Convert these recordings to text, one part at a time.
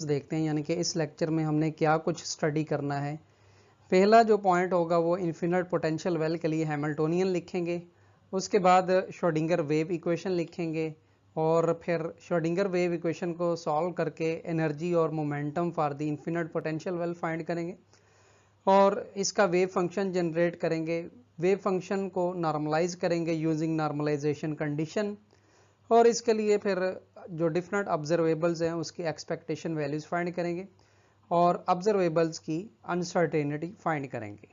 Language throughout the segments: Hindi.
देखते हैं, यानी कि इस लेक्चर में हमने क्या कुछ स्टडी करना है। पहला जो पॉइंट होगा वो इन्फिनिट पोटेंशियल वेल के लिए हैमिल्टोनियन लिखेंगे, उसके बाद श्रोडिंगर वेव इक्वेशन लिखेंगे और फिर श्रोडिंगर वेव इक्वेशन को सॉल्व करके एनर्जी और momentum for the infinite potential well find करेंगे और इसका वेव फंक्शन जनरेट करेंगे। वेव फंक्शन को नॉर्मलाइज करेंगे यूजिंग नॉर्मलाइजेशन कंडीशन और इसके लिए फिर जो डिफरेंट ऑब्जर्वेबल्स हैं उसकी एक्सपेक्टेशन वैल्यूज फाइंड करेंगे और ऑब्जर्वेबल्स की अनसर्टेनिटी फाइंड करेंगे।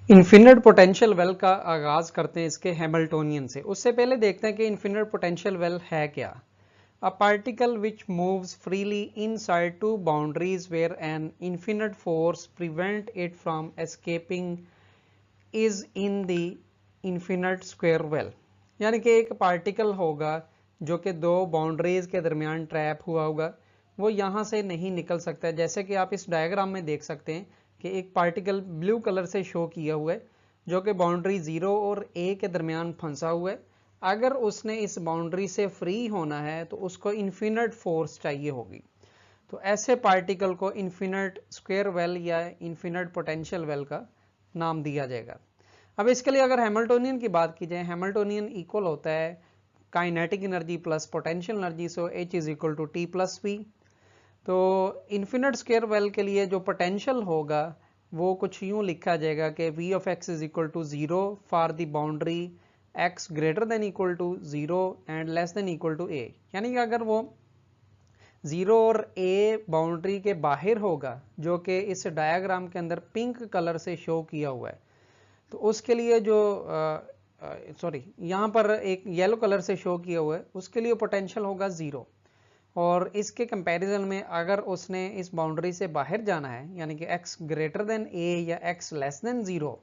इन्फिनिट पोटेंशियल वेल का आगाज करते हैं इसके हैमिल्टोनियन से। उससे पहले देखते हैं कि इन्फिनिट पोटेंशियल वेल है क्या। A particle which moves freely inside two boundaries where an infinite force prevent it from escaping is in the infinite square well। यानी कि एक पार्टिकल होगा जो कि दो बाउंड्रीज के दरमियान ट्रैप हुआ होगा, वो यहाँ से नहीं निकल सकता है। जैसे कि आप इस डायग्राम में देख सकते हैं कि एक पार्टिकल ब्लू कलर से शो किया हुआ है जो कि बाउंड्री 0 और a के दरमियान फंसा हुआ है। अगर उसने इस बाउंड्री से फ्री होना है तो उसको इन्फिनिट फोर्स चाहिए होगी। तो ऐसे पार्टिकल को इन्फिनिट स्क्वायर वेल या इन्फिनिट पोटेंशियल वेल का नाम दिया जाएगा। अब इसके लिए अगर हैमिल्टोनियन की बात की जाए, हैमिल्टोनियन इक्वल होता है kinetic energy plus potential energy, so H is equal to T plus V। तो इन्फिनिट स्क्वायर वेल के लिए जो पोटेंशियल होगा वो कुछ यूं लिखा जाएगा कि V of x is equal to 0 for the boundary x greater than equal to 0 and less than equal to a। यानी कि अगर वो 0 और a बाउंड्री के बाहर होगा जो कि इस डायग्राम के अंदर पिंक कलर से शो किया हुआ है, तो उसके लिए जो यहाँ पर एक येलो कलर से शो किया हुआ है उसके लिए पोटेंशियल होगा 0। और इसके कंपैरिजन में अगर उसने इस बाउंड्री से बाहर जाना है यानी कि x ग्रेटर देन a या x लेस देन 0,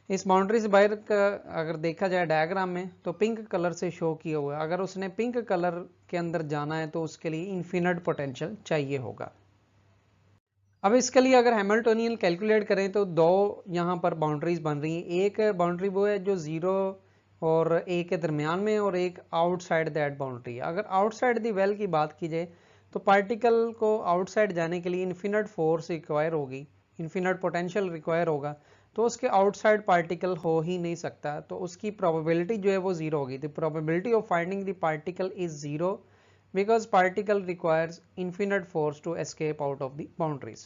इस बाउंड्री से बाहर का अगर देखा जाए डायग्राम में तो पिंक कलर से शो किया हुआ है। अगर उसने पिंक कलर के अंदर जाना है तो उसके लिए इन्फिनिट पोटेंशियल चाहिए होगा। अब इसके लिए अगर हैमिल्टोनियन कैलकुलेट करें तो दो यहाँ पर बाउंड्रीज बन रही हैं। एक बाउंड्री वो है जो 0 और a के दरमियान में और एक आउटसाइड दैट बाउंड्री है। अगर आउटसाइड दी वेल की बात की जाए तो पार्टिकल को आउटसाइड जाने के लिए इन्फिनिट फोर्स रिक्वायर होगी, इन्फिनिट पोटेंशियल रिक्वायर होगा, तो उसके आउटसाइड पार्टिकल हो ही नहीं सकता, तो उसकी प्रोबेबिलिटी जो है वो 0 होगी। The probability of finding the particle is 0 because particle requires infinite force to escape out of the boundaries।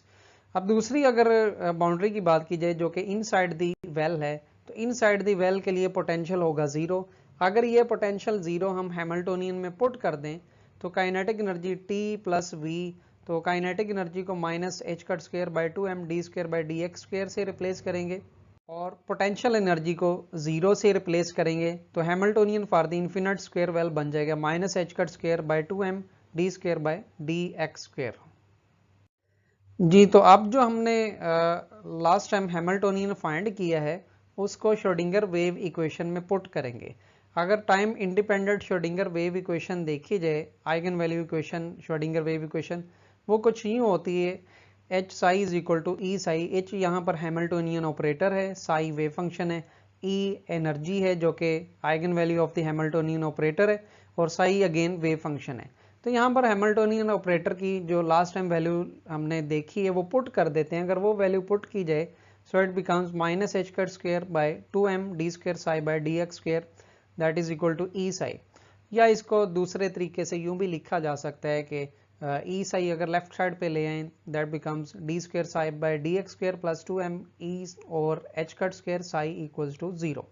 अब दूसरी अगर बाउंड्री की बात की जाए जो कि इनसाइड दी वेल है, तो इनसाइड दी वेल के लिए पोटेंशियल होगा 0। अगर ये पोटेंशियल 0 हम हैमिल्टोनियन में पुट कर दें तो kinetic energy T plus V, तो काइनेटिक एनर्जी को minus h cut square by 2m d square by dx square से रिप्लेस करेंगे और पोटेंशियल एनर्जी को 0 से रिप्लेस करेंगे तो Hamiltonian for the infinite square well बन जाएगा minus h cut square by 2m d square by dx square. जी, तो अब जो हमने लास्ट टाइम हैमिल्टोनियन फाइंड किया है उसको श्रोडिंगर वेव इक्वेशन में पुट करेंगे। अगर time independent Schrodinger wave equation देखी जाए, eigen value equation Schrodinger wave equation वो कुछ यूं होती है, H psi is equal to E psi. H यहाँ पर हैमिल्टोनियन ऑपरेटर है, साई वेव फंक्शन है, ई एनर्जी है जो कि eigen value of the Hamiltonian operator है और साई अगेन वेव फंक्शन है। तो यहाँ पर हैमिल्टोनियन ऑपरेटर की जो लास्ट टाइम वैल्यू हमने देखी है वो पुट कर देते हैं। अगर वो वैल्यू पुट की जाए so it becomes minus H cut square by 2m D square psi by D x square that is equal to E psi. या इसको दूसरे तरीके से यूं भी लिखा जा सकता है कि ई साई अगर लेफ्ट साइड पे ले आए that becomes d square psi by D x square plus 2m E और h cut square psi equals to 0।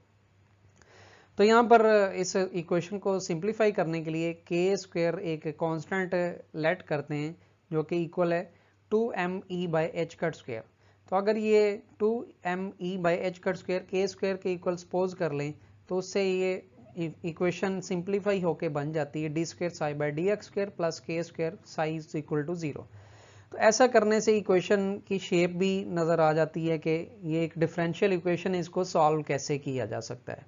तो यहाँ पर इस इक्वेशन को सिंप्लीफाई करने के लिए के स्क्वायर एक कांस्टेंट लेट करते हैं जो कि इक्वल है 2m E by H cut square. तो अगर ये 2m E by H cut square के स्क्वायर के इक्वल सपोज कर लें तो उससे ये इक्वेशन सिंप्लीफाई होके बन जाती है D square psi by D x square plus के square psi is equal to 0। तो ऐसा करने से इक्वेशन की शेप भी नजर आ जाती है कि ये एक डिफरेंशियल इक्वेशन, इसको सॉल्व कैसे किया जा सकता है।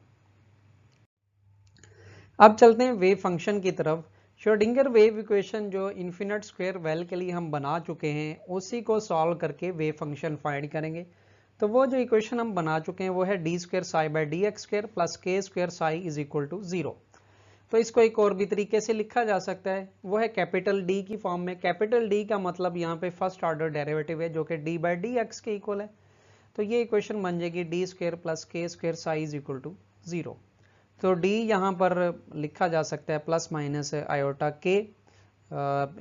अब चलते हैं वेव फंक्शन की तरफ। श्रोडिंगर वेव इक्वेशन जो इन्फिनिट स्क्वायर वेल के लिए हम बना चुके हैं उसी को सॉल्व करके वेव फंक्शन फाइंड करेंगे। तो वो जो इक्वेशन हम बना चुके हैं वो है D square psi by D x square plus के square psi is equal to 0। तो इसको एक और भी तरीके से लिखा जा सकता है, वो है कैपिटल डी की फॉर्म में। कैपिटल डी का मतलब यहाँ पे फर्स्ट ऑर्डर डेरिवेटिव है जो कि डी बाई डी एक्स के इक्वल है। तो ये इक्वेशन बन जाएगी डी स्क्वायर प्लस के square psi is equal to 0। तो डी यहाँ पर लिखा जा सकता है प्लस माइनस आयोटा के।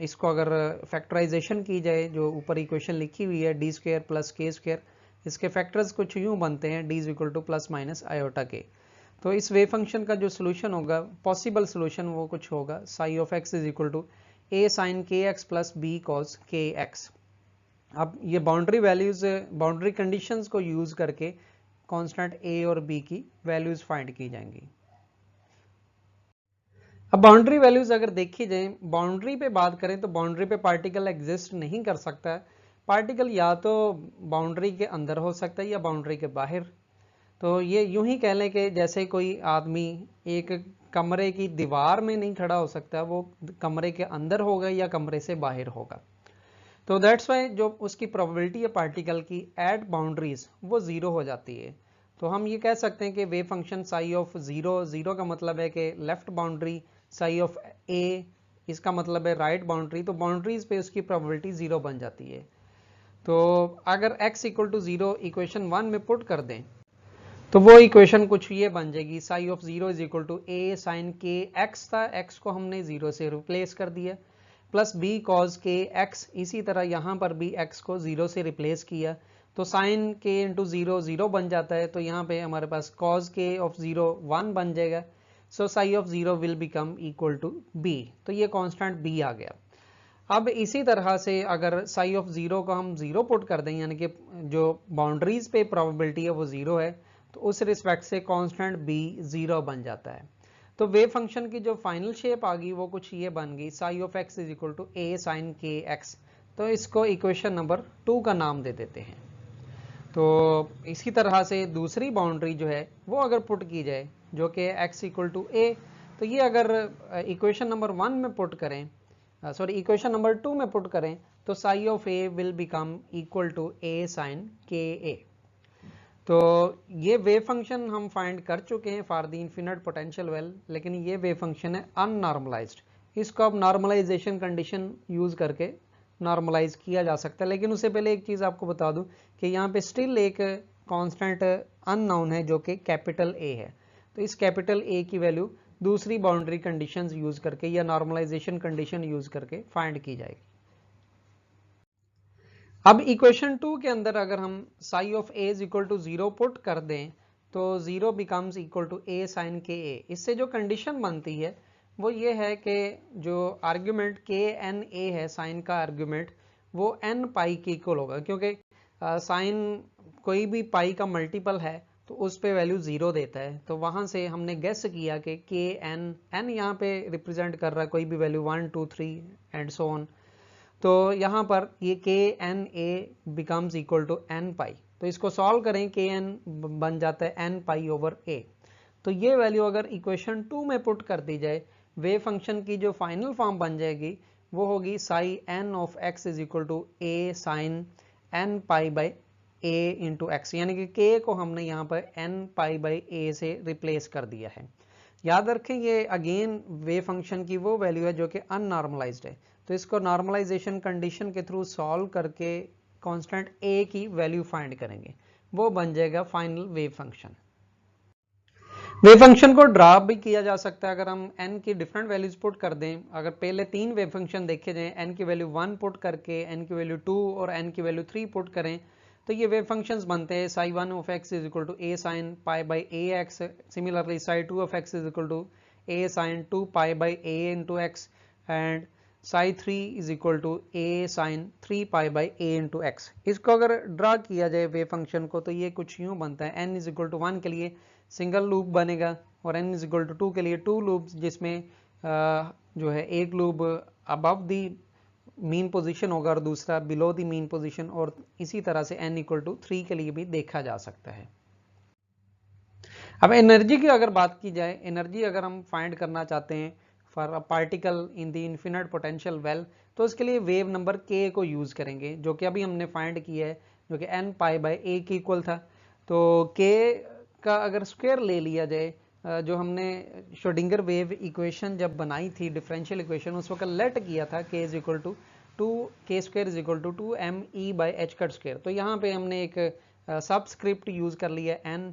इसको अगर फैक्टराइजेशन की जाए, जो ऊपर इक्वेशन लिखी हुई है डी स्क्वायर प्लस के स्क्वायर, इसके फैक्टर्स कुछ यूं बनते हैं D is equal two plus minus iota के। तो इस वेव फंक्शन का जो सोल्यूशन होगा, पॉसिबल सोल्यूशन, वो कुछ होगा psi of x is equal to a sine के x plus b cos k x. अब ये बाउंड्री वैल्यूज, बाउंड्री कंडीशंस को यूज करके कांस्टेंट ए और बी की वैल्यूज फाइंड की जाएंगी। अब बाउंड्री वैल्यूज अगर देखी जाए, बाउंड्री पे बात करें तो बाउंड्री पे पार्टिकल एग्जिस्ट नहीं कर सकता है। पार्टिकल या तो बाउंड्री के अंदर हो सकता है या बाउंड्री के बाहर। तो ये यूं ही कह लें कि जैसे कोई आदमी एक कमरे की दीवार में नहीं खड़ा हो सकता, वो कमरे के अंदर होगा या कमरे से बाहर होगा। तो दैट्स वाई जो उसकी प्रोबेबिलिटी है पार्टिकल की एट बाउंड्रीज वो 0 हो जाती है। तो हम ये कह सकते हैं कि वेव फंक्शन साई ऑफ 0, 0 का मतलब है कि लेफ्ट बाउंड्री, साई ऑफ ए इसका मतलब है राइट बाउंड्री। तो बाउंड्रीज पे उसकी प्रोबेबिलिटी 0 बन जाती है। तो अगर x इक्वल टू 0 इक्वेशन 1 में पुट कर दें तो वो इक्वेशन कुछ ये बन जाएगी, psi of 0 is equal to a sine के एक्स था, x को हमने 0 से रिप्लेस कर दिया, प्लस बी कॉज के एक्स, इसी तरह यहाँ पर भी x को 0 से रिप्लेस किया। तो साइन के इंटू 0 0 बन जाता है। तो यहाँ पे हमारे पास कॉज के ऑफ 0 1 बन जाएगा। So psi of 0 will become equal to b। तो ये कांस्टेंट b आ गया। अब इसी तरह से अगर साई ऑफ 0 को हम 0 पुट कर दें, यानी कि जो बाउंड्रीज पे प्रोबेबिलिटी है वो 0 है, तो उस रिस्पेक्ट से कांस्टेंट b 0 बन जाता है। तो वेव फंक्शन की जो फाइनल शेप आ गई वो कुछ ये बन गई, psi of x is equal to a sine के एक्स। तो इसको इक्वेशन नंबर 2 का नाम दे देते हैं। तो इसी तरह से दूसरी बाउंड्री जो है वो अगर पुट की जाए जो कि x इक्वल टू ए, तो ये अगर इक्वेशन नंबर 1 में पुट करें, सॉरी इक्वेशन नंबर 2 में पुट करें, तो psi of a will become equal to a sine k a. तो ये वेव फंक्शन हम फाइंड कर चुके हैं for the infinite potential well, लेकिन ये वेव फंक्शन है अननॉर्मलाइज्ड। इसको अब नॉर्मलाइजेशन कंडीशन यूज करके नॉर्मलाइज किया जा सकता है। लेकिन उससे पहले एक चीज आपको बता दूं कि यहाँ पे स्टिल एक कांस्टेंट अननोन है जो कि कैपिटल ए है। तो इस कैपिटल ए की वैल्यू दूसरी बाउंड्री कंडीशंस यूज करके या नॉर्मलाइजेशन कंडीशन यूज करके फाइंड की जाएगी। अब इक्वेशन 2 के अंदर अगर हम psi of a is equal to 0 put कर दें तो 0 becomes equal to a sine k a. इससे जो कंडीशन बनती है वो ये है कि जो आर्ग्यूमेंट के एन ए है, साइन का आर्ग्यूमेंट, वो एन पाई के इक्वल होगा, क्योंकि साइन कोई भी पाई का मल्टीपल है तो उस पे वैल्यू 0 देता है। तो वहां से हमने गेस किया कि के एन, एन यहाँ पे रिप्रेजेंट कर रहा है कोई भी वैल्यू 1 2 3 एंड सो ऑन। तो यहाँ पर ये K N A becomes equal to N pi. तो इसको सॉल्व करें, के एन बन जाता है एन पाई ओवर ए। तो ये वैल्यू अगर इक्वेशन 2 में पुट कर दी जाए, वेव फंक्शन की जो फाइनल फॉर्म बन जाएगी वो होगी psi n of x is equal to a sine n pi by a into x, यानी कि के को हमने यहाँ पर एन पाई बाई ए से रिप्लेस कर दिया है। याद रखें ये अगेन वेव फंक्शन की वो वैल्यू है जो कि अननॉर्मलाइज्ड है। तो इसको नॉर्मलाइजेशन कंडीशन के थ्रू सॉल्व करके कांस्टेंट ए की वैल्यू फाइंड करेंगे, वो बन जाएगा final wave function. Wave function को ड्रा भी किया जा सकता है अगर हम n की डिफरेंट वैल्यूज पुट कर दें। अगर पहले 3 वेव फंक्शन देखे जाएं, n की वैल्यू 1 पुट करके n की वैल्यू 2 और n की वैल्यू 3 पुट करें, तो ये वेव फंक्शंस बनते हैं psi 1 of x is equal to a sine pi by a x, similarly psi 2 of x is equal to a sine 2 pi by a into x, and psi 3 is equal to a sine 3 pi by a into x. इसको अगर ड्रा किया जाए वेव फंक्शन को तो ये कुछ यूं बनता है, n इज इक्वल टू 1 के लिए सिंगल लूप बनेगा और n इज इक्वल टू 2 के लिए 2 लूप्स, जिसमें जो है एक लूप अबव दी मीन पोजीशन होगा और दूसरा बिलो दी मीन पोजीशन, और इसी तरह से n इक्वल टू 3 के लिए भी देखा जा सकता है। अब एनर्जी की अगर बात की जाए, एनर्जी अगर हम फाइंड करना चाहते हैं for a particle in the infinite potential well, तो उसके लिए वेव नंबर k को यूज करेंगे, जो कि अभी हमने फाइंड किया है, जो कि n पाई बाई a के इक्वल था। तो k का अगर स्क्वायर ले लिया जाए जो हमने श्रोडिंगर वेव इक्वेशन जब बनाई थी, डिफरेंशियल इक्वेशन, उस वक्त लेट किया था k is equal to 2k² is equal to 2me/h²। तो यहाँ पे हमने एक सबस्क्रिप्ट यूज कर लिया n,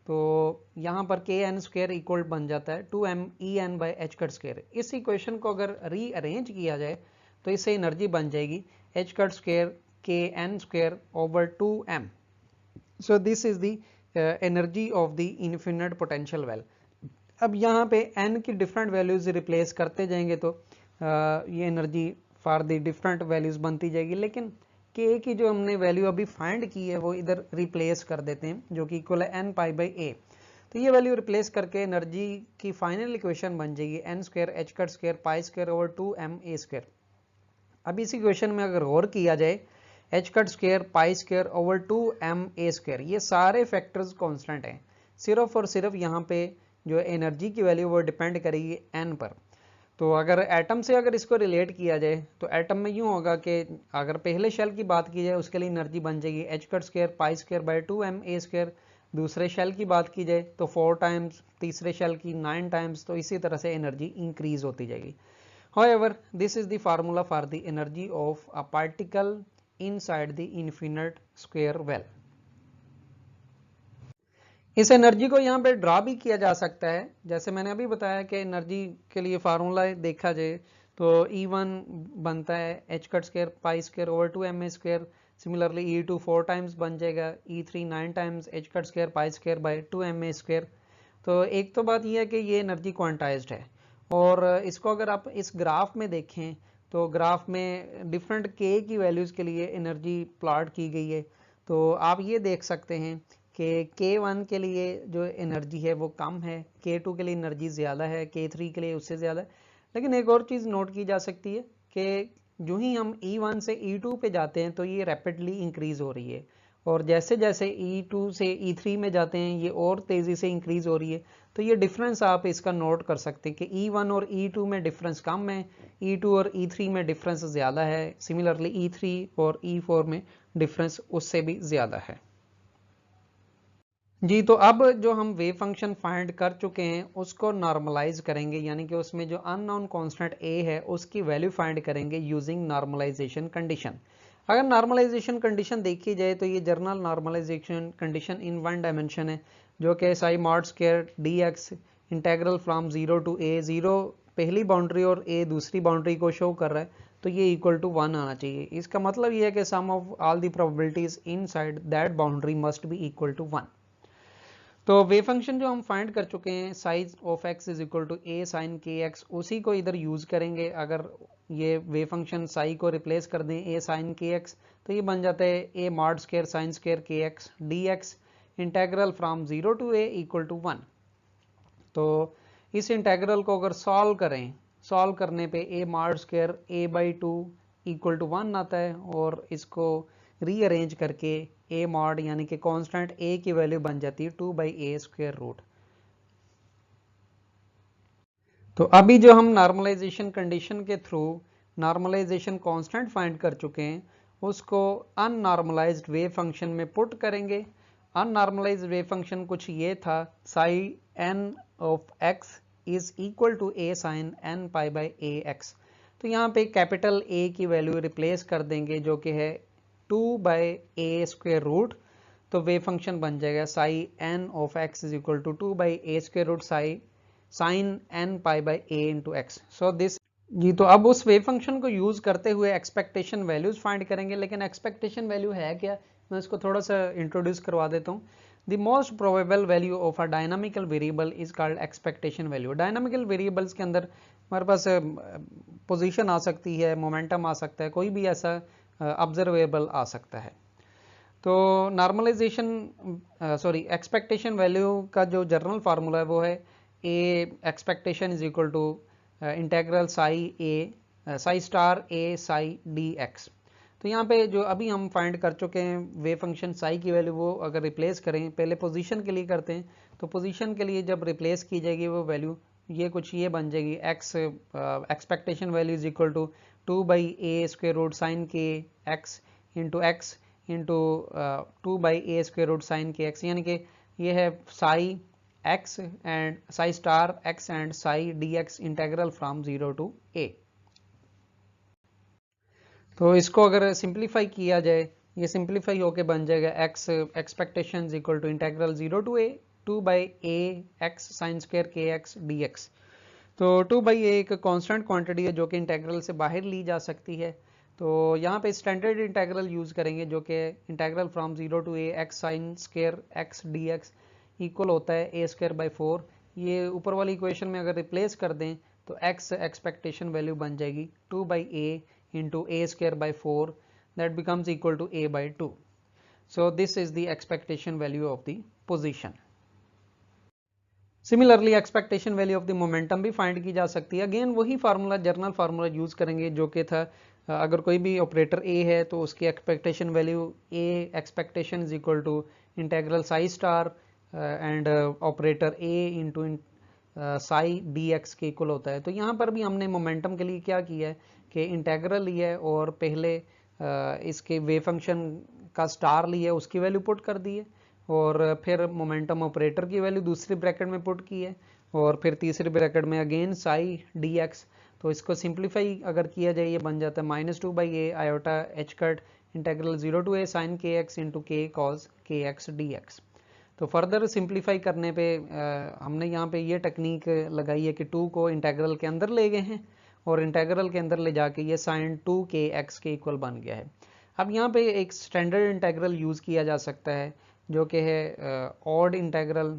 तो यहाँ पर kn² इक्वल बन जाता है 2men/h²। इस इक्वेशन को अगर रीअरेंज किया जाए तो इससे एनर्जी बन जाएगी h² kn² over 2m। So this is the energy of the infinite potential well. अब यहाँ पे n की डिफरेंट वैल्यूज रिप्लेस करते जाएंगे तो ये energy for the different values बनती जाएगी, लेकिन k की जो हमने वैल्यू अभी फाइंड की है वो इधर रिप्लेस कर देते हैं, जो कि इक्वल है n π/a। तो ये वैल्यू रिप्लेस करके एनर्जी की फाइनल इक्वेशन बन जाएगी n² h² π² ओवर 2ma²। अब इस इक्वेशन में अगर गौर किया जाए h² π² ओवर 2ma², ये सारे फैक्टर्स कांस्टेंट हैं, सिर्फ और सिर्फ यहाँ पे जो एनर्जी की वैल्यू वो डिपेंड करेगी n पर। तो अगर एटम से अगर इसको रिलेट किया जाए तो एटम में यूं होगा कि अगर पहले शेल की बात की जाए उसके लिए एनर्जी बन जाएगी h² π² 2ma²। दूसरे शेल की बात की जाए तो 4 टाइम्स, तीसरे शेल की 9 टाइम्स, तो इसी तरह से एनर्जी इंक्रीज होती जाएगी। However, this is the formula for the energy of a particle inside the infinite square well. इस एनर्जी को यहाँ पे ड्रा भी किया जा सकता है, जैसे मैंने अभी बताया कि एनर्जी के लिए फार्मूला देखा जाए तो E1 बनता है h² π² over 2ma²। Similarly E2 4 times बन जाएगा, E3 9 times h² π² bye 2ma²। तो एक तो बात यह है कि ये एनर्जी क्वांटाइज्ड है, और इसको अगर आप इस ग्राफ में देखें तो ग्राफ में डिफरेंट k की वैल्यूज के लिए एनर्जी प्लॉट की गई है। तो आप ये देख सकते हैं कि k1 के लिए जो एनर्जी है वो कम है, k2 के लिए एनर्जी ज़्यादा है, k3 के लिए उससे ज़्यादा है। लेकिन एक और चीज़ नोट की जा सकती है कि जो ही हम E1 से E2 पे जाते हैं तो ये रैपिडली इंक्रीज हो रही है, और जैसे जैसे E2 से E3 में जाते हैं ये और तेज़ी से इंक्रीज हो रही है। तो ये डिफरेंस आप इसका नोट कर सकते हैं कि E1 और E2 में डिफरेंस कम है, E2 और E3 में डिफरेंस ज़्यादा है, सिमिलरली E3 और E4 में डिफरेंस उससे भी ज़्यादा है। जी, तो अब जो हम वेव फंक्शन फाइंड कर चुके हैं उसको नॉर्मलाइज करेंगे, यानी कि उसमें जो अननोन कांस्टेंट a है उसकी वैल्यू फाइंड करेंगे यूजिंग नॉर्मलाइजेशन कंडीशन। अगर नॉर्मलाइजेशन कंडीशन देखी जाए तो ये general normalization condition in one dimension है, जो कि psi mod square dx integral from 0 to a, 0 पहली बाउंड्री और a दूसरी बाउंड्री को शो कर रहा है, तो ये इक्वल टू 1 आना चाहिए। इसका मतलब ये है कि sum of all the probabilities inside that boundary must be equal to 1। तो वेव फंक्शन जो हम फाइंड कर चुके हैं psi of x is equal to a sin kx, उसी को इधर यूज करेंगे। अगर ये वेव फंक्शन साई को रिप्लेस कर दें a sin kx तो ये बन जाता है a mod square sin square kx dx integral from 0 to a equal to 1। तो इस इंटेग्रल को अगर सॉल्व करें, सॉल्व करने पे a mod square a/2 equal to 1 आता है, और इसको रीअरेंज करके a mod यानी कि कांस्टेंट a की वैल्यू बन जाती है 2/a²रूट। तो अभी जो हम नॉर्मलाइजेशन कंडीशन के थ्रू नॉर्मलाइजेशन कांस्टेंट फाइंड कर चुके हैं उसको अननॉर्मलाइज्ड वेव फंक्शन में पुट करेंगे। अननॉर्मलाइज्ड वेव फंक्शन कुछ ये था, psi n of x is equal to a sin n π/ax। तो यहाँ पे कैपिटल A की वैल्यू रिप्लेस कर देंगे जो कि है 2/a²रूट। तो वेव फंक्शन बन जाएगा psi n of x is equal to 2/a²रूट psi sin n π/a into X. So this जी, तो अब उस वेव फंक्शन को यूज करते हुए एक्सपेक्टेशन वैल्यूज फाइंड करेंगे। लेकिन एक्सपेक्टेशन वैल्यू है क्या, मैं इसको थोड़ा सा इंट्रोड्यूस करवा देता हूँ। The most probable value of a dynamical variable is called expectation value. Dynamical variables के अंदर हमारे पास पोजीशन आ सकती है, मोमेंटम आ सकता है, कोई भी ऐसा ऑब्जर्वेबल आ सकता है। तो नॉर्मलाइजेशन एक्सपेक्टेशन वैल्यू का जो जनरल फार्मूला है वो है a expectation is equal to integral psi star a psi dx। तो यहाँ पे जो अभी हम फाइंड कर चुके हैं वेव फंक्शन साई की वैल्यू, वो अगर रिप्लेस करें, पहले पोजीशन के लिए करते हैं, तो पोजीशन के लिए जब रिप्लेस की जाएगी वो वैल्यू ये कुछ ये बन जाएगी x expectation value is equal to 2/a² sine के x into x into 2/a² sine के x, यानी कि ये है psi x and psi star x and psi dx integral from 0 to a। तो इसको अगर सिंप्लीफाई किया जाए, ये सिंप्लीफाई होके बन जाएगा x expectation equal to integral 0 to a 2 by a x sine square के एक्स डी एक्स। तो 2 by a एक कांस्टेंट क्वांटिटी है जो कि इंटेग्रल से बाहर ली जा सकती है। तो यहाँ पे स्टैंडर्ड इंटेग्रल यूज करेंगे जो कि integral from 0 to a x sine square x d x equal होता है a स्क्वायर बाई 4। ये ऊपर वाली इक्वेशन में अगर रिप्लेस कर दें तो x एक्सपेक्टेशन वैल्यू बन जाएगी 2 by a into a square by 4, that becomes equal to a by 2. So this is the expectation value of the position. Similarly expectation value of the momentum भी फाइंड की जा सकती है। अगेन वही फार्मूला, जर्नल फार्मूला यूज करेंगे जो कि था अगर कोई भी ऑपरेटर a है तो उसकी expectation value a expectation is equal to integral psi star and operator a into psi d x के इक्वल होता है। तो यहाँ पर भी हमने मोमेंटम के लिए क्या किया है कि इंटेग्रल लिया है और पहले इसके वेव फंक्शन का स्टार लिया है, उसकी वैल्यू पुट कर दी है, और फिर मोमेंटम ऑपरेटर की वैल्यू दूसरी ब्रैकेट में पुट की है, और फिर तीसरी ब्रैकेट में अगेन साई डी एक्स। तो इसको सिंप्लीफाई अगर किया जाए ये बन जाता है -2 by a iota h cut integral 0 to a sine के एक्स इंटू के कॉज के एक्स डी एक्स। तो फर्दर सिंप्लीफाई करने पे हमने यहाँ पे ये टेक्निक लगाई है कि 2 को इंटेग्रल के अंदर ले गए हैं और इंटेग्रल के अंदर ले जाके ये साइन 2 के एक्स के इक्वल बन गया है। अब यहाँ पे एक स्टैंडर्ड इंटेग्रल यूज किया जा सकता है जो कि है odd integral,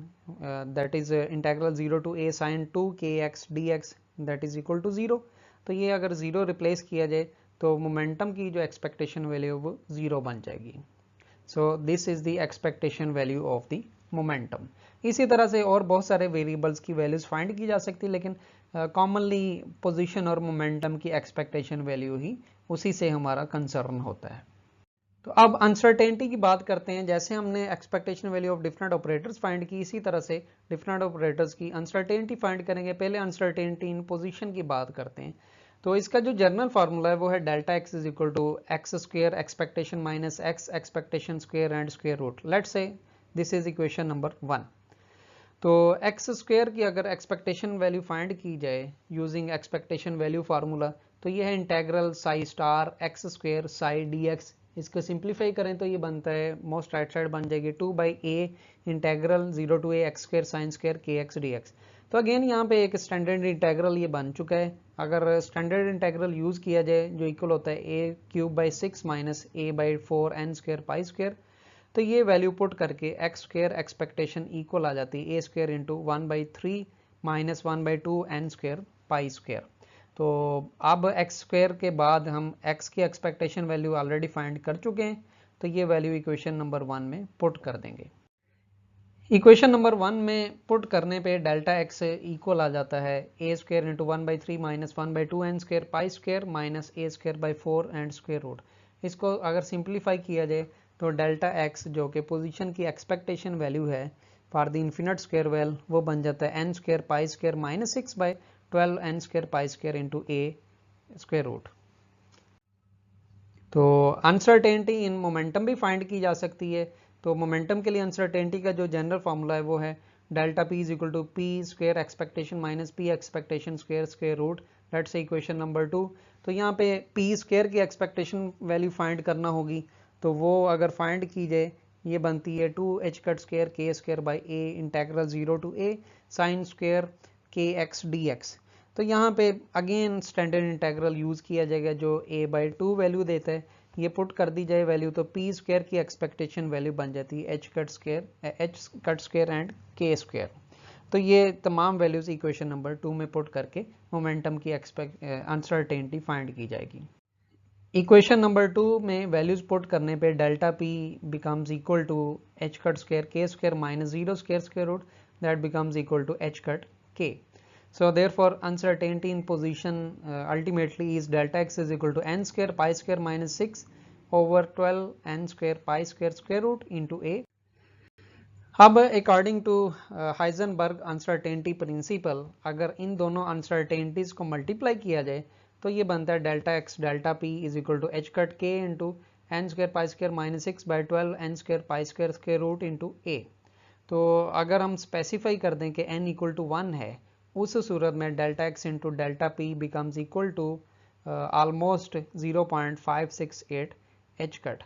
that is integral 0 to a sine 2 के x d x that is equal to 0। तो ये अगर 0 रिप्लेस किया जाए तो मोमेंटम की जो एक्सपेक्टेशन वैल्यू है वो 0 बन जाएगी। So this is the expectation value of the momentum. इसी तरह से और बहुत सारे वेरिएबल्स की वैल्यूज फाइंड की जा सकती है, लेकिन कॉमनली पोजीशन और मोमेंटम की एक्सपेक्टेशन वैल्यू ही उसी से हमारा कंसर्न होता है। तो अब अनसर्टेनिटी की बात करते हैं। जैसे हमने expectation value of different operators find की, इसी तरह से डिफरेंट ऑपरेटर्स की अनसर्टेनिटी फाइंड करेंगे। पहले अनसर्टेनिटी इन पोजीशन की बात करते हैं। तो इसका जो जनरल फार्मूला है वो है delta x is equal to x square expectation minus x expectation square and square root. Let's say this is equation number 1। तो एक्स स्क्वायर की अगर एक्सपेक्टेशन वैल्यू फाइंड की जाए यूजिंग एक्सपेक्टेशन वैल्यू फार्मूला, तो ये है integral psi star x square Sai d x. इसको सिंप्लीफाई करें तो ये बनता है मोस्ट राइट साइड बन जाएगी 2 by a integral 0 to a x square sine square के एक्स डी एक्स। तो अगेन यहाँ पे एक स्टैंडर्ड इंटेग्रल ये बन चुका है। अगर स्टैंडर्ड इंटेग्रल यूज किया जाए जो इक्वल होता है a cube by 6 minus a by 4 n square pi square, तो ये वैल्यू पुट करके एक्स स्क्वायर एक्सपेक्टेशन इक्वल आ जाती है a square into 1/3 minus 1/2 n square pi square. तो अब एक्स स्क्वायर के बाद हम x की एक्सपेक्टेशन वैल्यू ऑलरेडी फाइंड कर चुके हैं, तो ये वैल्यू इक्वेशन नंबर 1 में पुट कर देंगे। इक्वेशन नंबर 1 में पुट करने पे डेल्टा एक्स इक्वल आ जाता है a square into 1/3 minus 1/2 n square pi square minus a square by 4 and square root. इसको अगर सिंप्लीफाई किया जाए तो डेल्टा एक्स जो कि पोजीशन की एक्सपेक्टेशन वैल्यू है for the infinite square well, वो बन जाता है N square pi square minus 6/12 N square pi square into A square root. तो अनसर्टेनिटी इन मोमेंटम भी फाइंड की जा सकती है। तो मोमेंटम के लिए अनसर्टेनिटी का जो जनरल फार्मूला है वो है delta P is equal to p square expectation minus p expectation square square root. Let's say equation number 2। तो यहाँ पे पी स्क्वायर की एक्सपेक्टेशन वैल्यू फाइंड करना होगी, तो वो अगर फाइंड की जाए ये बनती है 2h कट स्क्वायर के square by A integral 0 to a sign square के एक्स डी एक्स। तो यहाँ पे अगेन स्टैंडर्ड इंटेग्रल यूज किया जाएगा जो a/2 वैल्यू देता है, ये पुट कर दी जाए वैल्यू, तो पी स्क्वायर की एक्सपेक्टेशन वैल्यू बन जाती है h cut square and k square. तो ये तमाम वैल्यूज इक्वेशन नंबर 2 में पुट करके मोमेंटम की अनसर्टेनिटी फाइंड की जाएगी। इक्वेशन नंबर 2 में वैल्यूज पुट करने पे delta p becomes equal to h cut square k square minus 0 square square root, that becomes equal to h cut k। So therefore uncertainty in position ultimately is delta x is equal to n square pi square minus 6 over 12 n square pi square square root into a। अब according to Heisenberg uncertainty principle, अगर इन दोनों अनसर्टेनिटीज को मल्टीप्लाई किया जाए तो ये बनता है delta X delta P is equal to H cut के into N square pi square minus 6/12 N square pi square square root into A. तो अगर हम स्पेसिफाई कर दें कि n इक्वल टू 1 है, उस सूरत में delta X into delta P becomes equal to almost 0.568 H cut.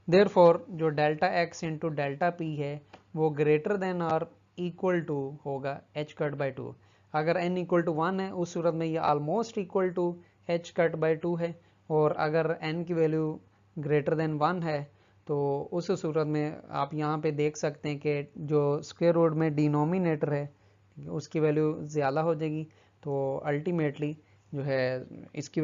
Therefore जो delta X into delta P है वो ग्रेटर देन और इक्वल टू होगा एच कट बाई 2। अगर n इक्वल टू 1 है उस सूरत में ये almost equal to H cut by 2 है, और अगर n की वैल्यू ग्रेटर देन 1 है तो उस सूरत में आप यहाँ पे देख सकते हैं कि जो स्क्वायर रूट में डिनोमिनेटर है उसकी वैल्यू ज़्यादा हो जाएगी, तो अल्टीमेटली जो है इसकी